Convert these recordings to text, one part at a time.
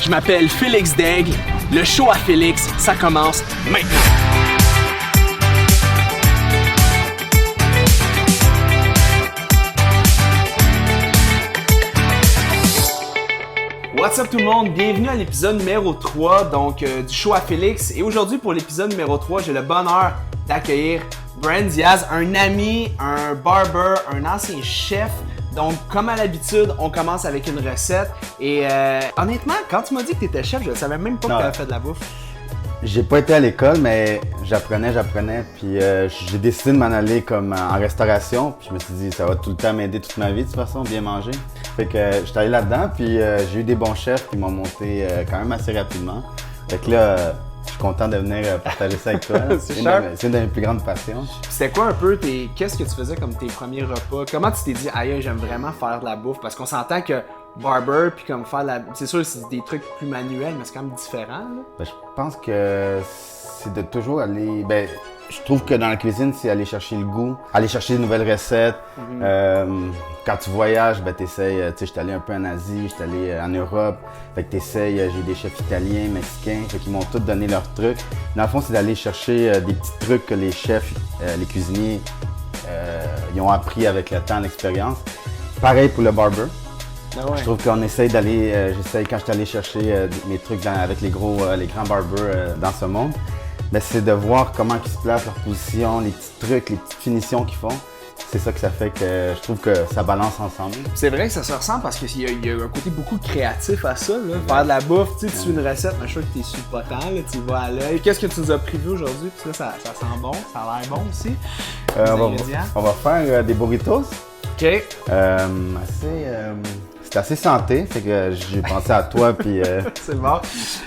Je m'appelle Félix Daigle. Le show à Félix, ça commence maintenant. What's up tout le monde? Bienvenue à l'épisode numéro 3 du show à Félix. Et aujourd'hui pour l'épisode numéro 3, j'ai le bonheur d'accueillir Brian Diaz, un ami, un barber, un ancien chef. Donc, comme à l'habitude, on commence avec une recette. Et honnêtement, quand tu m'as dit que tu étais chef, je ne savais même pas que tu avais fait de la bouffe. J'ai pas été à l'école, mais j'apprenais. Puis j'ai décidé de m'en aller comme en restauration. Puis je me suis dit, ça va tout le temps m'aider toute ma vie, de toute façon, bien manger. Fait que j'étais allé là-dedans, puis j'ai eu des bons chefs qui m'ont monté quand même assez rapidement. Fait que là, je suis content de venir partager ça avec toi. C'est une de mes plus grandes passions. C'était quoi un peu qu'est-ce que tu faisais comme tes premiers repas? Comment tu t'es dit, aïe, j'aime vraiment faire de la bouffe? Parce qu'on s'entend que barber puis comme faire c'est sûr c'est des trucs plus manuels, mais c'est quand même différent. Là. Ben, je pense que c'est de toujours aller. Ben, je trouve que dans la cuisine, c'est aller chercher le goût, aller chercher de nouvelles recettes. Quand tu voyages, ben t'essayes. Tu sais, j'étais allé un peu en Asie, j'étais allé en Europe. Fait que t'essayes. J'ai des chefs italiens, mexicains, fait qu'ils m'ont tous donné leurs trucs. Dans le fond, c'est d'aller chercher des petits trucs que les chefs, les cuisiniers, ils ont appris avec le temps, l'expérience. Pareil pour le barber. Ah ouais. Je trouve qu'on essaye d'aller, j'essaye quand je suis allé chercher mes trucs avec les grands barbers dans ce monde, ben c'est de voir comment ils se placent, leur position, les petits trucs, les petites finitions qu'ils font. C'est ça que ça fait que je trouve que ça balance ensemble. C'est vrai que ça se ressent parce qu'il y a un côté beaucoup créatif à ça. Là. Faire de la bouffe, tu suis une recette, mais je suis sûr que t'es sous potent, tu vas à l'œil. Qu'est-ce que tu nous as prévu aujourd'hui? Parce que là, ça sent bon, ça a l'air bon aussi. On va faire des burritos. OK. C'est assez santé, fait que j'ai pensé à toi puis. C'est bon.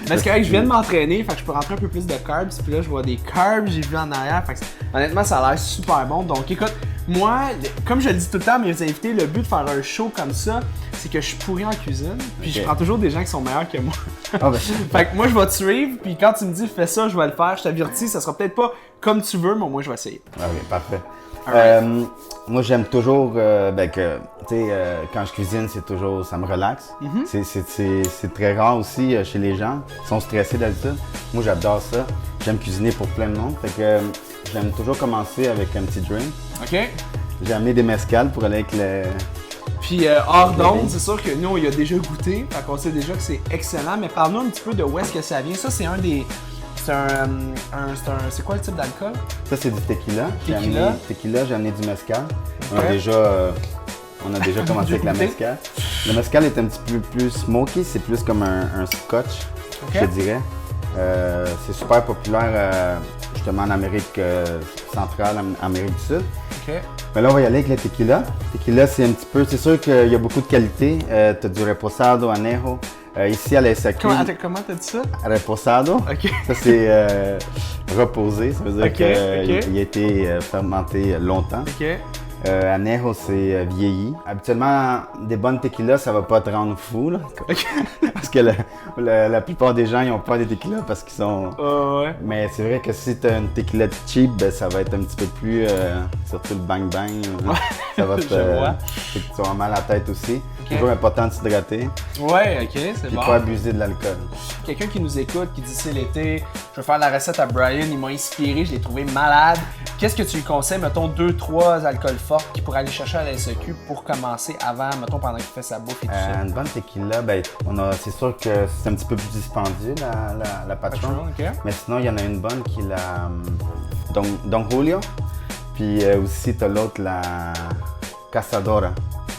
Mais c'est correct, je viens de m'entraîner, fait que je peux rentrer un peu plus de carbs, puis là je vois des carbs, j'ai vu en arrière, fait que honnêtement ça a l'air super bon. Donc écoute, moi, comme je le dis tout le temps à mes invités, le but de faire un show comme ça, c'est que je suis pourri en cuisine, puis je prends toujours des gens qui sont meilleurs que moi. Oh, ben. Fait que moi je vais te suivre, puis quand tu me dis fais ça, je vais le faire, je t'avertis, ça sera peut-être pas comme tu veux, mais au moins je vais essayer. Ok, parfait. Right. Moi, j'aime toujours quand je cuisine, c'est toujours, ça me relaxe. C'est très rare aussi chez les gens. Ils sont stressés d'habitude. Moi, j'adore ça. J'aime cuisiner pour plein de monde. Fait que j'aime toujours commencer avec un petit drink. OK. J'ai amené des mezcal pour aller avec le... Puis hors d'onde, c'est sûr que nous, on y a déjà goûté. Fait qu'on sait déjà que c'est excellent. Mais parle-nous un petit peu de où est-ce que ça vient. Ça, c'est un des... C'est quoi le type d'alcool? Ça, c'est du tequila. Tequila, j'ai amené du mezcal. Okay. On a déjà commencé avec la mezcal. Le mezcal est un petit peu plus smoky, c'est plus comme un scotch, je dirais. C'est super populaire justement en Amérique centrale, en Amérique du Sud. Okay. Mais là, on va y aller avec le tequila. Le tequila, c'est un petit peu, c'est sûr qu'il y a beaucoup de qualité. Tu as du reposado, anejo. Ici à la SAQ. Comment t'as dit ça? Reposado. Okay. Ça, c'est reposé. Ça veut dire qu'il a été fermenté longtemps. OK. Anejo, c'est vieilli. Habituellement, des bonnes tequilas, ça va pas te rendre fou. Là. Okay. Parce que la plupart des gens, ils ont pas des tequilas parce qu'ils sont... ouais. Mais c'est vrai que si tu as une tequila cheap, ben, ça va être un petit peu plus... surtout le bang-bang. Ça va te... tu vas avoir mal à la tête aussi. Okay. Toujours important de s'hydrater. Ouais, OK, c'est puis bon. pas abuser de l'alcool. Quelqu'un qui nous écoute, qui dit c'est l'été, je veux faire la recette à Brian, il m'a inspiré, je l'ai trouvé malade. Qu'est-ce que tu lui conseilles, mettons, 2-3 alcools forts qu'il pourrait aller chercher à la SAQ pour commencer avant, mettons, pendant qu'il fait sa bouffe et tout ça? Une bonne tequila, ben, c'est sûr que c'est un petit peu plus dispendieux, la Patron. Okay. Mais sinon, il y en a une bonne qui est la Don Julio. Puis aussi, tu as l'autre, la Cazadora.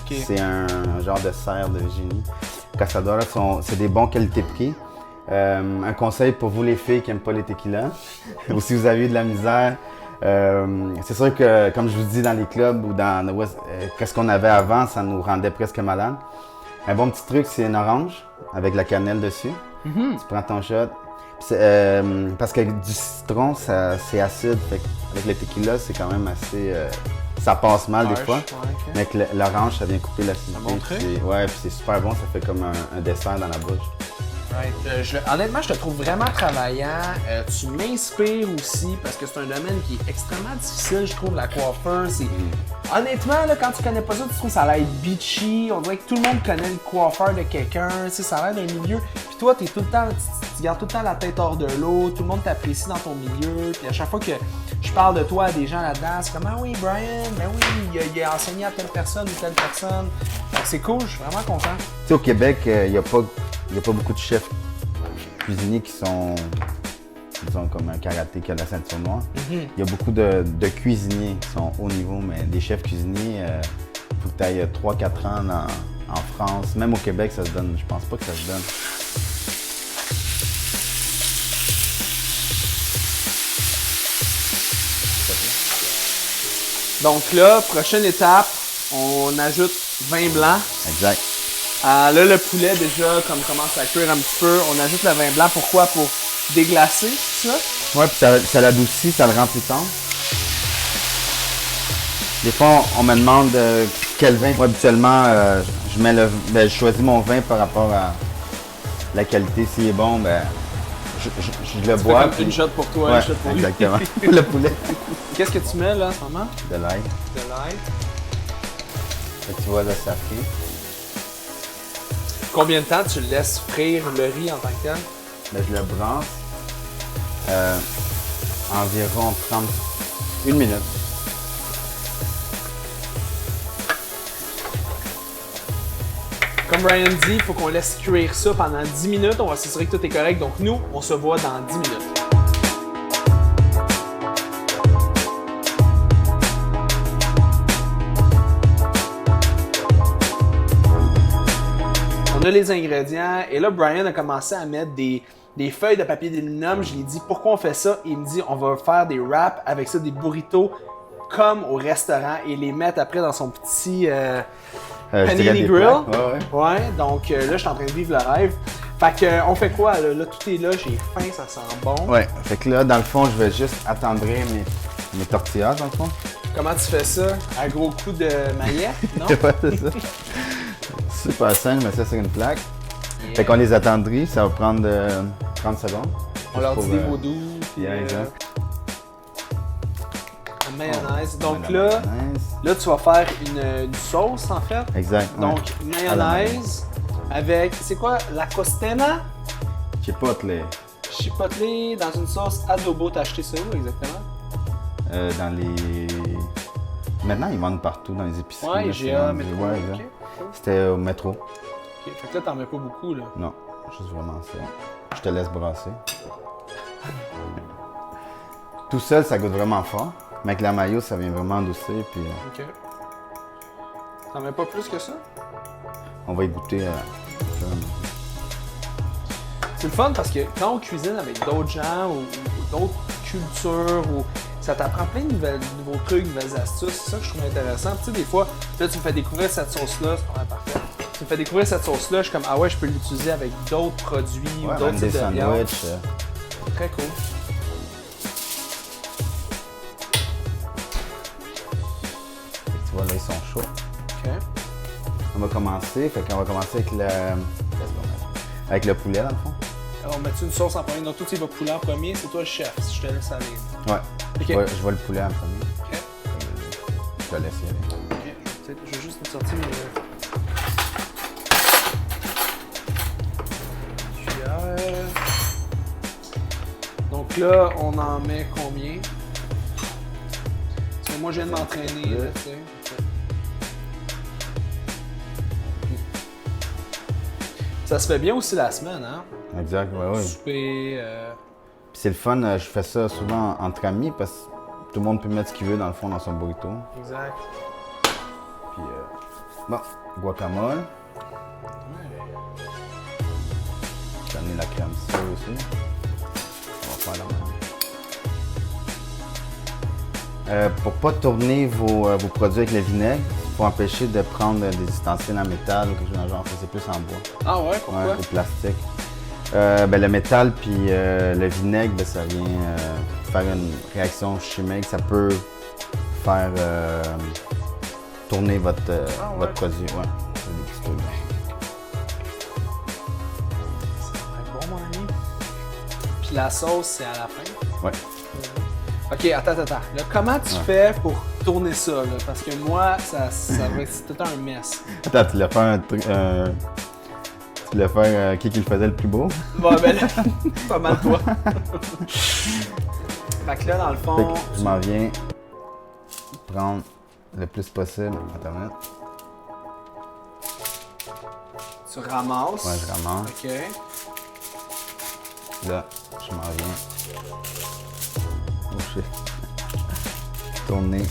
Okay. C'est un genre de serre de génie. Cazadora, c'est des bons qualité-prix. Un conseil pour vous les filles qui n'aiment pas les tequilas, ou si vous avez eu de la misère, c'est sûr que, comme je vous dis, dans les clubs ou dans qu'est-ce qu'on avait avant, ça nous rendait presque malade. Un bon petit truc, c'est une orange avec la cannelle dessus. Tu prends ton shot. Parce que du citron, c'est acide. Fait avec le tequila, c'est quand même assez... ça passe mal des fois. Mais avec l'orange, ça vient couper l'acidité. Ouais, puis c'est super bon, ça fait comme un dessert dans la bouche. Right. Honnêtement, je te trouve vraiment travaillant. Tu m'inspires aussi parce que c'est un domaine qui est extrêmement difficile, je trouve, la coiffeur. Honnêtement, là, quand tu connais pas ça, tu trouves que ça a l'air beachy. On dirait que tout le monde connaît le coiffeur de quelqu'un. Ça a l'air d'un milieu. Puis toi, t'es tout le temps, tu gardes tout le temps la tête hors de l'eau, tout le monde t'apprécie dans ton milieu, puis à chaque fois que je parle de toi à des gens là-dedans, c'est comme « Ah oui, Brian, ben oui, il a enseigné à telle personne ou telle personne. » Donc c'est cool, je suis vraiment content. Tu sais, au Québec, il n'y a pas beaucoup de chefs cuisiniers qui sont, disons, comme un karaté qui a la ceinture noire. Il y a beaucoup de cuisiniers qui sont haut niveau, mais des chefs cuisiniers, il faut que tu ailles 3-4 ans en France. Même au Québec, ça se donne. Je pense pas que ça se donne. Donc là, prochaine étape, on ajoute vin blanc. Exact. Là, le poulet déjà, comme commence à cuire un petit peu, on ajoute le vin blanc. Pourquoi? Pour déglacer, c'est ça? Ouais, puis ça l'adoucit, ça le rend plus tendre. Des fois, on me demande quel vin. Moi, habituellement, je choisis mon vin par rapport à la qualité. S'il est bon, ben, je le bois. Comme une shot pour toi, ouais, une shot pour lui. exactement. Le poulet. Qu'est-ce que tu mets là en ce moment? De l'ail. De l'ail. Fait que tu vois, là, ça frit. Combien de temps tu laisses frire le riz en tant que tel? Ben, je le branche environ 1 minute. Comme Brian dit, il faut qu'on laisse cuire ça pendant 10 minutes. On va s'assurer que tout est correct. Donc nous, on se voit dans 10 minutes. On a les ingrédients et là, Brian a commencé à mettre des feuilles de papier d'aluminium. Je lui ai dit pourquoi on fait ça. Il me dit on va faire des wraps avec ça, des burritos comme au restaurant et les mettre après dans son petit panini grill. Ouais, donc là, je suis en train de vivre le rêve. Fait que on fait quoi là? Là, tout est là, j'ai faim, ça sent bon. Ouais, fait que là, dans le fond, je vais juste attendrir mes tortillas, dans le fond. Comment tu fais ça? À gros coup de maillette, non? Ouais, c'est ça. Super simple, je mets ça sur une plaque. Yeah. Fait qu'on les attendrit, ça va prendre 30 secondes. On leur dit des mots doux. Puis exact. Mayonnaise. Donc là, tu vas faire une sauce en fait. Exact. Donc mayonnaise avec, c'est quoi, la costena? Chipotle. Chipotle dans une sauce adobo. T'as acheté ça où exactement? Dans les... Maintenant, ils vendent partout dans les épiceries. Ouais, IGA, métro. Ouais, exact. Okay. C'était au métro. Ok, fait que là, t'en mets pas beaucoup là? Non, juste vraiment ça. Je te laisse brasser. Tout seul, ça goûte vraiment fort. Mais avec la mayo, ça vient vraiment adoucir. Puis, ok. T'en mets pas plus que ça? On va y goûter. C'est le fun parce que quand on cuisine avec d'autres gens ou d'autres cultures, ou ça t'apprend plein de nouveaux trucs, de nouvelles astuces. C'est ça que je trouve intéressant. Tu sais, des fois, là, tu me fais découvrir cette sauce-là, c'est pas parfait. Tu me fais découvrir cette sauce-là, je suis comme, ah ouais, je peux l'utiliser avec d'autres produits ou d'autres types de viande. Très cool. Tu vois, là, ils sont chauds. OK. On va commencer. Fait qu'on va commencer avec le poulet, dans le fond. Alors, on met une sauce en premier? Donc, toi, tu vas poulet en premier, c'est toi le chef, si je te laisse aller. Ouais. Okay. Je vois le poulet en premier. OK. Je te laisse y aller. OK. Je vais juste me sortir mes cuillères. Donc là, on en met combien? Parce que moi, je viens de m'entraîner, là, tu sais. Ça se fait bien aussi la semaine, hein? Exact, ouais. Souper. Puis c'est le fun, je fais ça souvent entre amis parce que tout le monde peut mettre ce qu'il veut dans le fond dans son burrito. Exact. Puis bon, guacamole. Ouais. J'ai amené la crème ça aussi. On va faire la même. Pour pas tourner vos produits avec le vinaigre, pour empêcher de prendre des ustensiles en métal ou quelque chose dans le genre, c'est plus en bois. Ah ouais, pourquoi? Ouais, ou plastique. Le métal puis le vinaigre, ben, ça vient faire une réaction chimique. Ça peut faire tourner votre produit. Ouais, c'est des petits trucs. C'est bon, mon ami. Puis la sauce, c'est à la fin? Ouais. Ok, attends. Là, comment tu fais pour tourner ça? Là? Parce que moi, ça va être tout un mess. Attends, tu l'as fait un truc. Tu voulais faire qui le faisait le plus beau? Bon, ben là, pas mal toi. Fait que là, dans le Fait fond, que je m'en viens prendre le plus possible. Internet. tu ramasses. Ouais, je ramasse. OK. Là, je m'en viens. Oh shit. Tourner.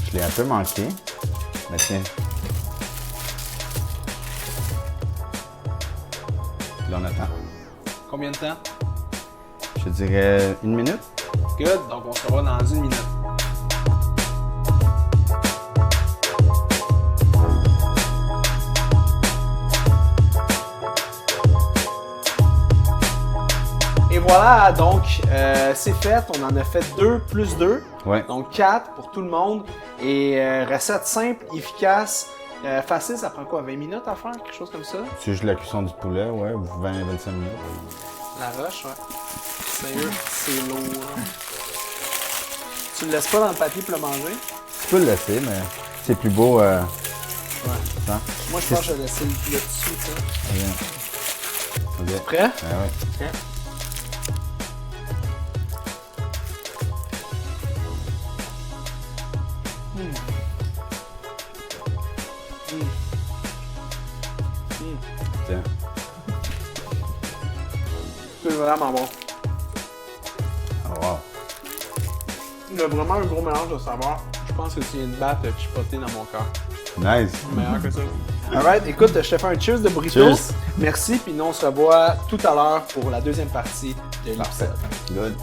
Je l'ai un peu manqué. Mais tiens. Là, on attend. Combien de temps? Je dirais 1 minute. Good. Donc, on se revoit dans 1 minute. Et voilà, donc c'est fait. On en a fait 2 plus 2. Ouais. Donc 4 pour tout le monde. Et recette simple, efficace, facile. Ça prend quoi? 20 minutes à faire? Quelque chose comme ça? C'est juste la cuisson du poulet, ouais, 20-25 minutes. La roche, ouais. Sérieux, c'est lourd. Tu le laisses pas dans le papier pour le manger? Tu peux le laisser, mais c'est plus beau. Ouais. Ça. Moi, je pense que je vais laisser le dessus, ça. Ok. Prêt? Ouais. Ok. Tiens. C'est vraiment bon. Oh, wow. Il y a vraiment un gros mélange de saveurs. Je pense que c'est une batte chipotée dans mon cœur. Nice. Meilleur que ça. Alright, écoute, je te fais un cheers de burrito. Cheers. Merci, puis nous on se revoit tout à l'heure pour la deuxième partie de l'épisode. Good.